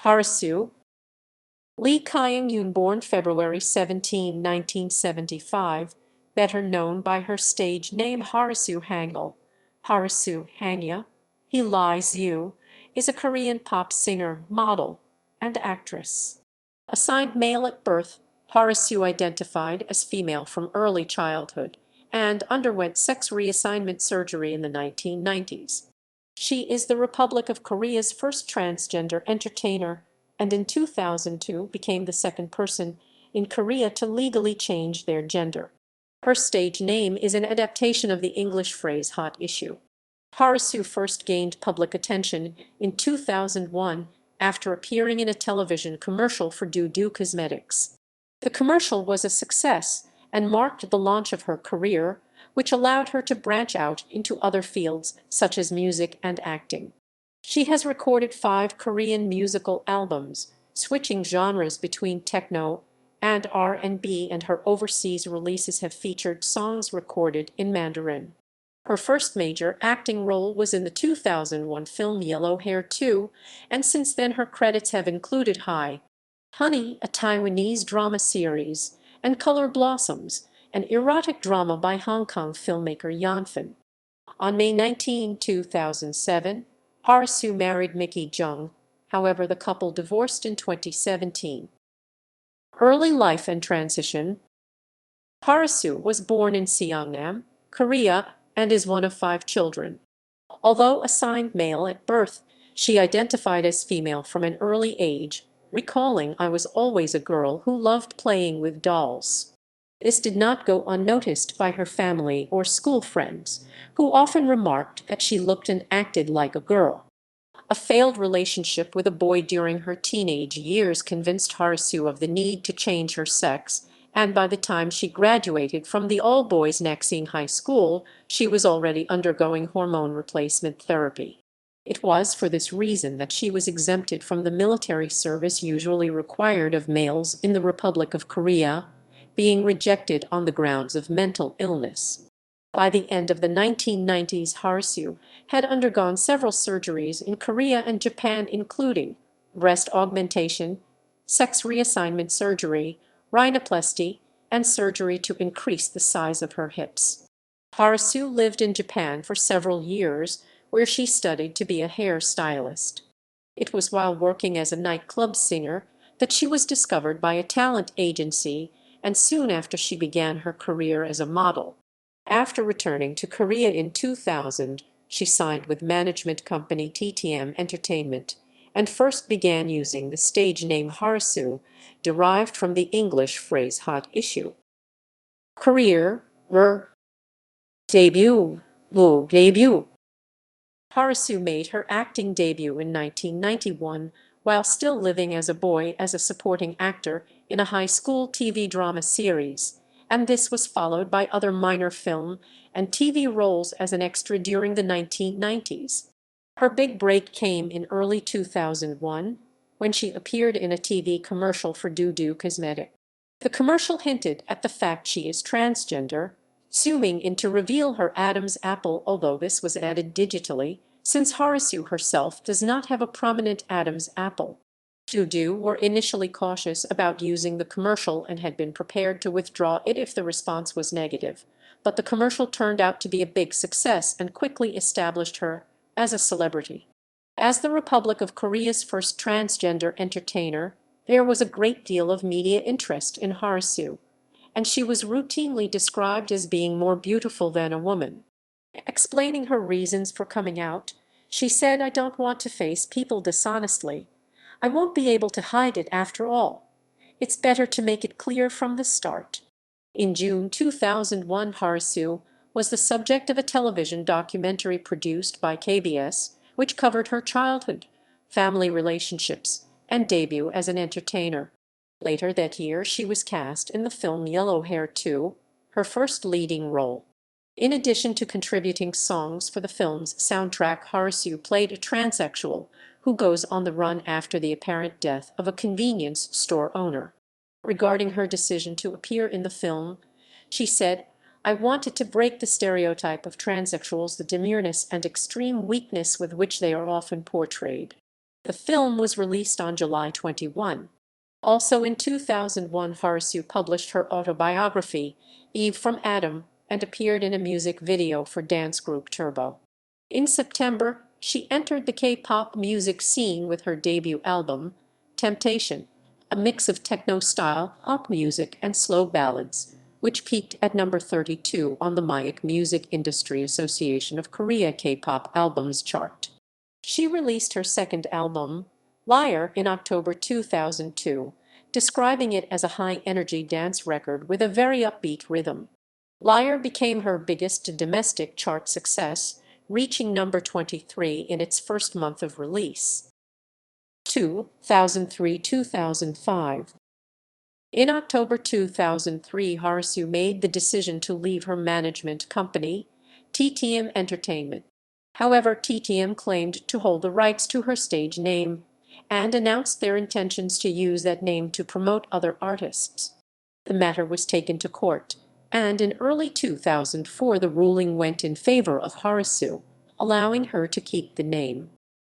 Harisu, Lee Kyung-eun, born February 17, 1975, better known by her stage name Harisu Hangul, Harisu Hanja, He Lies You, is a Korean pop singer, model, and actress. Assigned male at birth, Harisu identified as female from early childhood and underwent sex reassignment surgery in the 1990s. She is the Republic of Korea's first transgender entertainer and in 2002 became the second person in Korea to legally change their gender. Her stage name is an adaptation of the English phrase hot issue. Harisu first gained public attention in 2001 after appearing in a television commercial for DoDo Cosmetics. The commercial was a success and marked the launch of her career, which allowed her to branch out into other fields such as music and acting. She has recorded 5 Korean musical albums, switching genres between techno and R&B, and her overseas releases have featured songs recorded in Mandarin. Her first major acting role was in the 2001 film Yellow Hair 2, and since then her credits have included Hi, Honey, a Taiwanese drama series, and Color Blossoms, an erotic drama by Hong Kong filmmaker Yonfan. On May 19, 2007, Harisu married Micky Jung, however the couple divorced in 2017. Early life and transition. Harisu was born in Seongnam, Korea, and is one of 5 children. Although assigned male at birth, she identified as female from an early age, recalling, "I was always a girl who loved playing with dolls." This did not go unnoticed by her family or school friends, who often remarked that she looked and acted like a girl. A failed relationship with a boy during her teenage years convinced Harisu of the need to change her sex, and by the time she graduated from the all-boys Naxing High School, she was already undergoing hormone replacement therapy. It was for this reason that she was exempted from the military service usually required of males in the Republic of Korea, being rejected on the grounds of mental illness. By the end of the 1990s, Harisu had undergone several surgeries in Korea and Japan, including breast augmentation, sex reassignment surgery, rhinoplasty, and surgery to increase the size of her hips. Harisu lived in Japan for several years, where she studied to be a hair stylist. It was while working as a nightclub singer that she was discovered by a talent agency, and soon after she began her career as a model. After returning to Korea in 2000, she signed with management company TTM Entertainment and first began using the stage name Harisu, derived from the English phrase hot issue. Career, debut, debut. Harisu made her acting debut in 1991 while still living as a boy as a supporting actor in a high school TV drama series, and this was followed by other minor film and TV roles as an extra during the 1990s. Her big break came in early 2001 when she appeared in a TV commercial for DoDo Cosmetics. The commercial hinted at the fact she is transgender, zooming in to reveal her Adam's apple, although this was added digitally, since Harisu herself does not have a prominent Adam's apple. DoDo were initially cautious about using the commercial and had been prepared to withdraw it if the response was negative, but the commercial turned out to be a big success and quickly established her as a celebrity. As the Republic of Korea's first transgender entertainer, there was a great deal of media interest in Harisu, and she was routinely described as being more beautiful than a woman. Explaining her reasons for coming out, she said, "I don't want to face people dishonestly. I won't be able to hide it after all. It's better to make it clear from the start." In June 2001, Harisu was the subject of a television documentary produced by KBS, which covered her childhood, family relationships, and debut as an entertainer. Later that year, she was cast in the film Yellow Hair 2, her first leading role. In addition to contributing songs for the film's soundtrack, Harisu played a transsexual who goes on the run after the apparent death of a convenience store owner. Regarding her decision to appear in the film, she said, "I wanted to break the stereotype of transsexuals, the demureness and extreme weakness with which they are often portrayed. The film was released on July 21. Also in 2001, Harisu published her autobiography, Eve from Adam, and appeared in a music video for dance group Turbo. In September, she entered the K-pop music scene with her debut album, Temptation, a mix of techno-style, pop music, and slow ballads, which peaked at number 32 on the MIAC Music Industry Association of Korea K-pop albums chart. She released her second album, Liar, in October 2002, describing it as a high-energy dance record with a very upbeat rhythm. Liar became her biggest domestic chart success, reaching number 23 in its first month of release. 2003-2005. In October 2003, Harisu made the decision to leave her management company, TTM Entertainment. However, TTM claimed to hold the rights to her stage name and announced their intentions to use that name to promote other artists. The matter was taken to court, and in early 2004 the ruling went in favor of Harisu, allowing her to keep the name.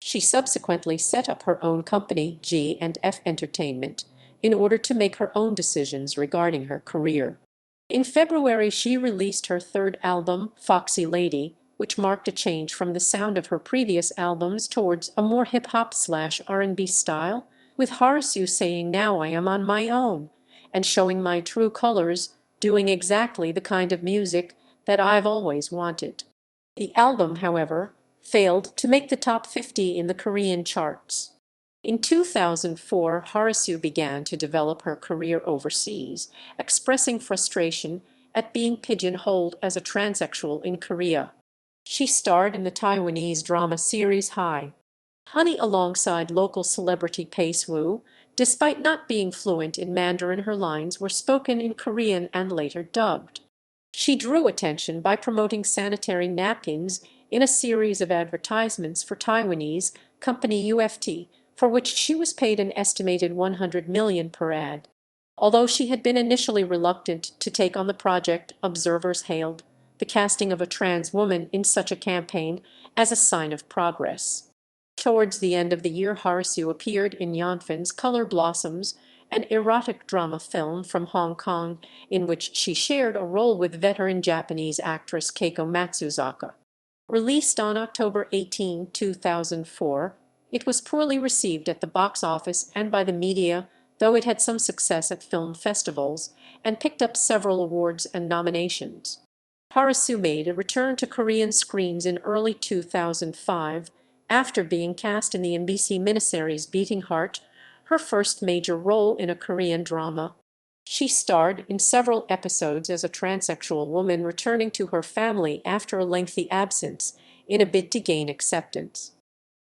She subsequently set up her own company, G&F Entertainment, in order to make her own decisions regarding her career. In February, she released her third album, Foxy Lady, which marked a change from the sound of her previous albums towards a more hip-hop/R&B style, with Harisu saying, "Now I am on my own," and showing my true colors, doing exactly the kind of music that I've always wanted. The album, however, failed to make the top 50 in the Korean charts. In 2004, Harisu began to develop her career overseas, expressing frustration at being pigeonholed as a transsexual in Korea. She starred in the Taiwanese drama series Hi, Honey alongside local celebrity Pace Wu. Despite not being fluent in Mandarin, her lines were spoken in Korean and later dubbed. She drew attention by promoting sanitary napkins in a series of advertisements for Taiwanese company UFT, for which she was paid an estimated 100 million per ad. Although she had been initially reluctant to take on the project, observers hailed the casting of a trans woman in such a campaign as a sign of progress. Towards the end of the year, Harisu appeared in Yonfan's Color Blossoms, an erotic drama film from Hong Kong, in which she shared a role with veteran Japanese actress Keiko Matsuzaka. Released on October 18, 2004, it was poorly received at the box office and by the media, though it had some success at film festivals and picked up several awards and nominations. Harisu made a return to Korean screens in early 2005 after being cast in the MBC miniseries Beating Heart, her first major role in a Korean drama. She starred in several episodes as a transsexual woman returning to her family after a lengthy absence in a bid to gain acceptance.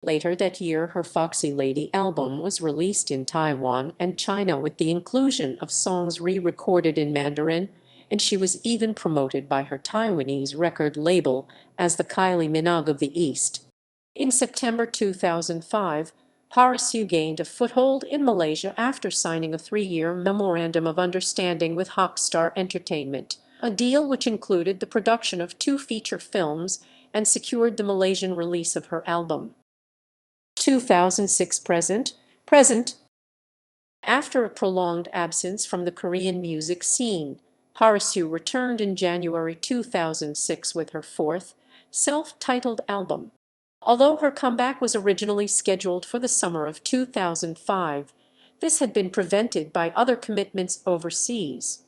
Later that year, her Foxy Lady album was released in Taiwan and China with the inclusion of songs re-recorded in Mandarin, and she was even promoted by her Taiwanese record label as the Kylie Minogue of the East. In September 2005, Harisu gained a foothold in Malaysia after signing a 3-year Memorandum of Understanding with Hockstar Entertainment, a deal which included the production of 2 feature films and secured the Malaysian release of her album. 2006 present. After a prolonged absence from the Korean music scene, Harisu returned in January 2006 with her fourth, self-titled album. Although her comeback was originally scheduled for the summer of 2005, this had been prevented by other commitments overseas.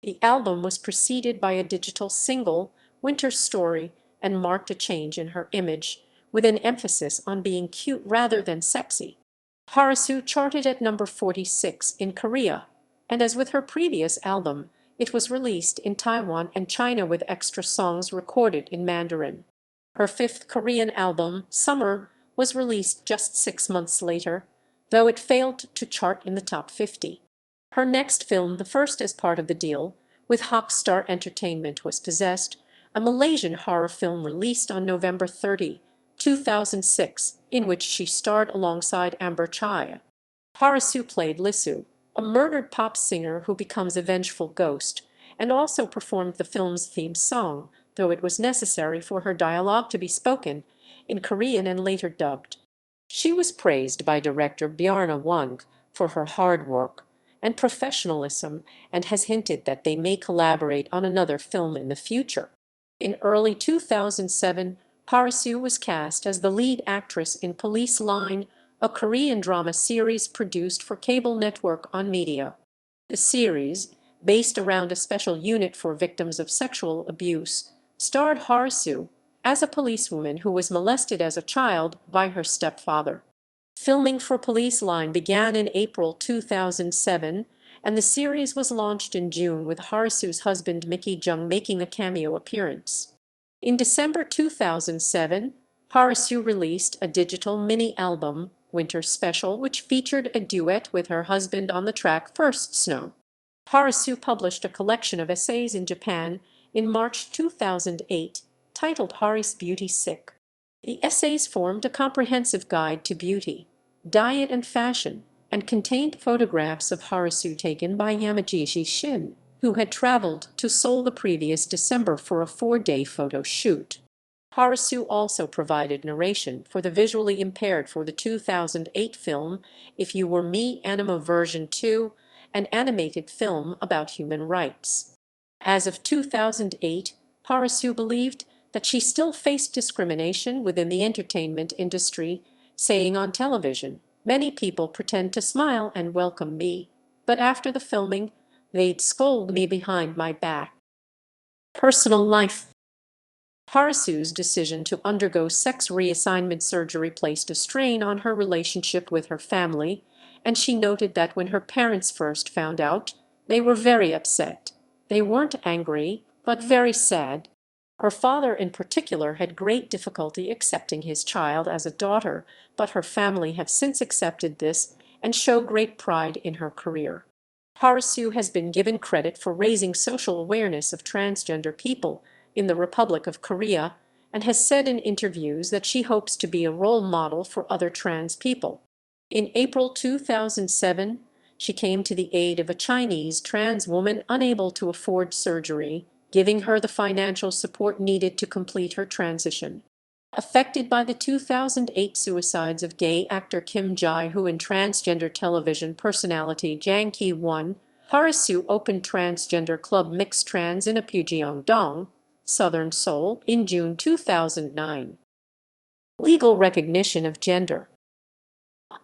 The album was preceded by a digital single, Winter Story, and marked a change in her image, with an emphasis on being cute rather than sexy. Harisu charted at number 46 in Korea, and as with her previous album, it was released in Taiwan and China with extra songs recorded in Mandarin. Her fifth Korean album, Summer, was released just 6 months later, though it failed to chart in the top 50. Her next film, the first as part of the deal with Hockstar Entertainment, was Possessed, a Malaysian horror film released on November 30, 2006, in which she starred alongside Amber Chaya. Harisu played Lisu, a murdered pop singer who becomes a vengeful ghost, and also performed the film's theme song, though it was necessary for her dialogue to be spoken in Korean and later dubbed. She was praised by director Bjarne Wang for her hard work and professionalism and has hinted that they may collaborate on another film in the future. In early 2007, Harisu was cast as the lead actress in Police Line, a Korean drama series produced for cable network On Media. The series, based around a special unit for victims of sexual abuse, starred Harisu as a policewoman who was molested as a child by her stepfather. Filming for Police Line began in April 2007, and the series was launched in June with Harisu's husband Micky Jung making a cameo appearance. In December 2007, Harisu released a digital mini-album, Winter Special, which featured a duet with her husband on the track First Snow. Harisu published a collection of essays in Japan in March 2008, titled Hari's Beauty Sick. The essays formed a comprehensive guide to beauty, diet and fashion, and contained photographs of Harisu taken by Yamagishi Shin, who had traveled to Seoul the previous December for a 4-day photo shoot. Harisu also provided narration for the visually impaired for the 2008 film If You Were Me Anima Version 2, an animated film about human rights. As of 2008, Harisu believed that she still faced discrimination within the entertainment industry, saying on television, "Many people pretend to smile and welcome me, but after the filming, they'd scold me behind my back." Personal life. Harisu's decision to undergo sex reassignment surgery placed a strain on her relationship with her family, and she noted that when her parents first found out, they were very upset. They weren't angry, but very sad. Her father in particular had great difficulty accepting his child as a daughter, but her family have since accepted this and show great pride in her career. Harisu has been given credit for raising social awareness of transgender people in the Republic of Korea and has said in interviews that she hopes to be a role model for other trans people. In April 2007, she came to the aid of a Chinese trans woman unable to afford surgery, giving her the financial support needed to complete her transition. Affected by the 2008 suicides of gay actor Kim Jae-woo and transgender television personality Jang Ki-won, Harisu opened transgender club Mixed Trans in Apgujeong-dong, southern Seoul, in June 2009. Legal recognition of gender.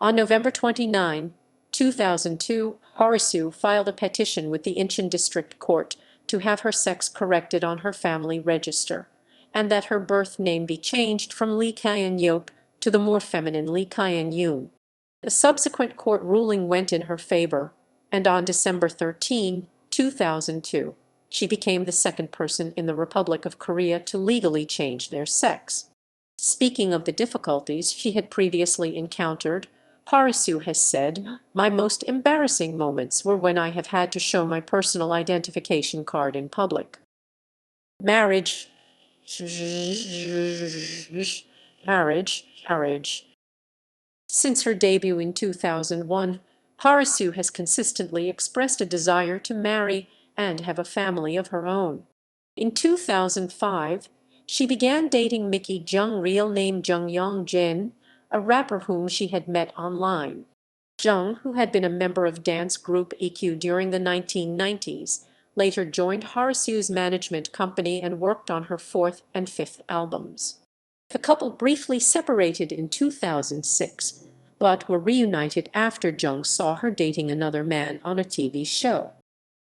On November 29, 2002, Harisu filed a petition with the Incheon District Court to have her sex corrected on her family register, and that her birth name be changed from Lee Kyung-eun to the more feminine Lee Kyung-eun. The subsequent court ruling went in her favor, and on December 13, 2002, she became the second person in the Republic of Korea to legally change their sex. Speaking of the difficulties she had previously encountered, Harisu has said, "My most embarrassing moments were when I have had to show my personal identification card in public." Marriage. Marriage. Since her debut in 2001, Harisu has consistently expressed a desire to marry and have a family of her own. In 2005, she began dating Micky Jung, real name Jung Yong-jin, a rapper whom she had met online. Jung, who had been a member of dance group EQ during the 1990s, later joined Harisu's management company and worked on her fourth and fifth albums. The couple briefly separated in 2006, but were reunited after Jung saw her dating another man on a TV show.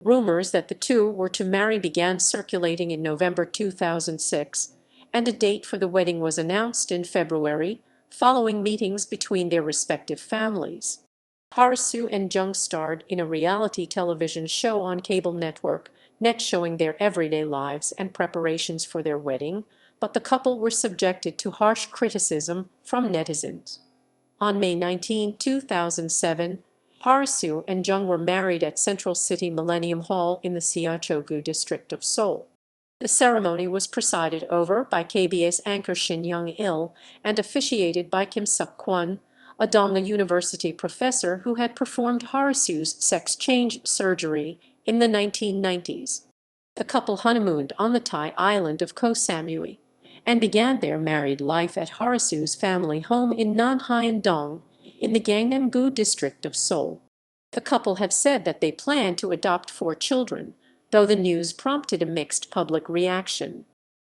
Rumors that the two were to marry began circulating in November 2006, and a date for the wedding was announced in February, following meetings between their respective families. Harisu and Jung starred in a reality television show on cable network Net showing their everyday lives and preparations for their wedding, but the couple were subjected to harsh criticism from netizens. On May 19, 2007, Harisu and Jung were married at Central City Millennium Hall in the Siachogu district of Seoul. The ceremony was presided over by KBS anchor Shin Young-il and officiated by Kim Suk-kwon, a Donga University professor who had performed Harisu's sex change surgery in the 1990s. The couple honeymooned on the Thai island of Koh Samui, and began their married life at Harisu's family home in Nanhyeon-dong, in the Gangnam-gu district of Seoul. The couple have said that they plan to adopt 4 children, though the news prompted a mixed public reaction.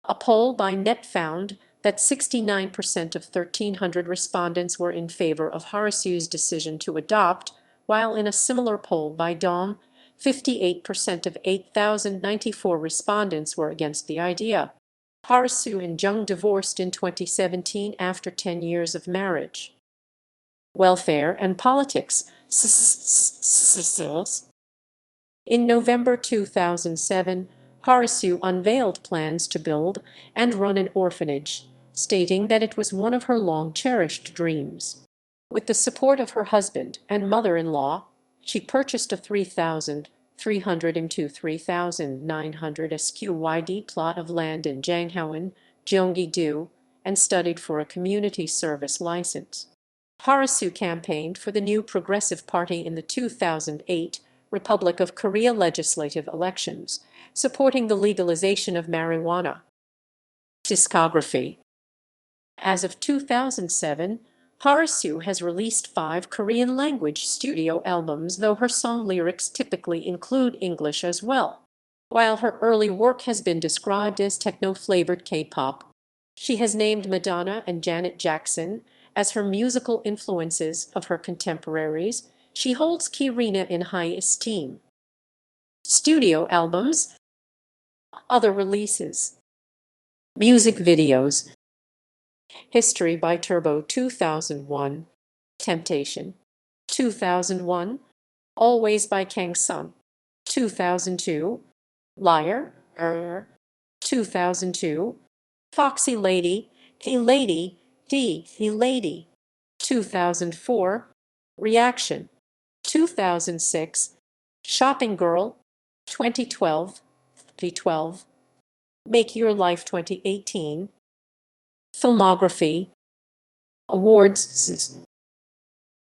A poll by Net found that 69% of 1,300 respondents were in favor of Harisu's decision to adopt, while in a similar poll by Dong, 58% of 8,094 respondents were against the idea. Harisu and Jung divorced in 2017 after 10 years of marriage. Welfare and politics. In November 2007, Harisu unveiled plans to build and run an orphanage, stating that it was one of her long-cherished dreams. With the support of her husband and mother-in-law, she purchased a 3,300 into 3,900 sqyd plot of land in Janghaeun, Gyeonggi-do, and studied for a community service license. Harisu campaigned for the new Progressive Party in the 2008 Republic of Korea legislative elections, supporting the legalization of marijuana. Discography. As of 2007, Harisu has released 5 Korean-language studio albums, though her song lyrics typically include English as well. While her early work has been described as techno-flavored K-pop, she has named Madonna and Janet Jackson as her musical influences of her contemporaries. She holds Kirina in high esteem. Studio albums. Other releases. Music videos. History by Turbo 2001. Temptation 2001. Always by Kang-sung 2002. Liar 2002. Foxy Lady, Hey Lady, Hey Lady 2004. Reaction 2006. Shopping Girl 2012. V12. Make Your Life 2018. Filmography. Awards.